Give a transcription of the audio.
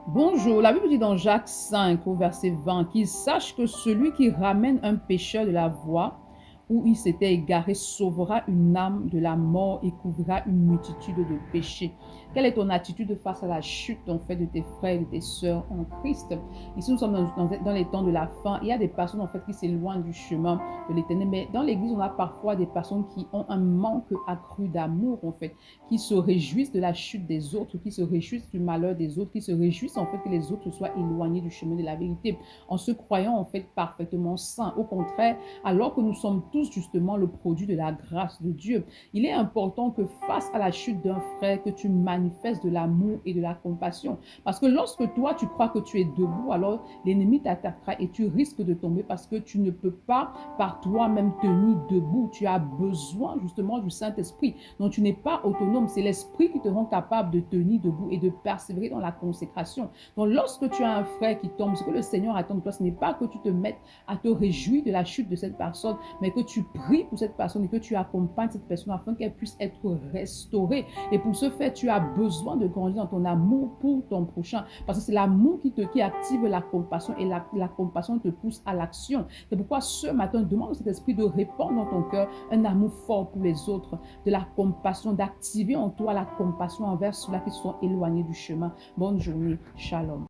Bonjour, la Bible dit dans Jacques 5 au verset 20 qu'il sache que celui qui ramène un pécheur de la voie où il s'était égaré sauvera une âme de la mort et couvrira une multitude de péchés. Quelle est ton attitude face à la chute en fait de tes frères et de tes sœurs en Christ? Ici, nous sommes dans les temps de la fin. Il y a des personnes en fait qui s'éloignent du chemin de l'éternel, mais dans l'église, on a parfois des personnes qui ont un manque accru d'amour en fait, qui se réjouissent de la chute des autres, qui se réjouissent du malheur des autres, qui se réjouissent en fait que les autres soient éloignés du chemin de la vérité, en se croyant en fait parfaitement saints. Au contraire, alors que nous sommes tous justement le produit de la grâce de Dieu, il est important que face à la chute d'un frère, que tu manifestes de l'amour et de la compassion. Parce que lorsque toi, tu crois que tu es debout, alors l'ennemi t'attaquera et tu risques de tomber parce que tu ne peux pas par toi-même tenir debout. Tu as besoin justement du Saint-Esprit. Donc tu n'es pas autonome. C'est l'Esprit qui te rend capable de tenir debout et de persévérer dans la consécration. Donc lorsque tu as un frère qui tombe, ce que le Seigneur attend de toi, ce n'est pas que tu te mettes à te réjouir de la chute de cette personne, mais que tu pries pour cette personne et que tu accompagnes cette personne afin qu'elle puisse être restaurée. Et pour ce faire, tu as besoin de grandir dans ton amour pour ton prochain. Parce que c'est l'amour qui active la compassion et la compassion te pousse à l'action. C'est pourquoi ce matin, demande à cet esprit de répandre dans ton cœur un amour fort pour les autres, de la compassion, d'activer en toi la compassion envers ceux-là qui sont éloignés du chemin. Bonne journée. Shalom.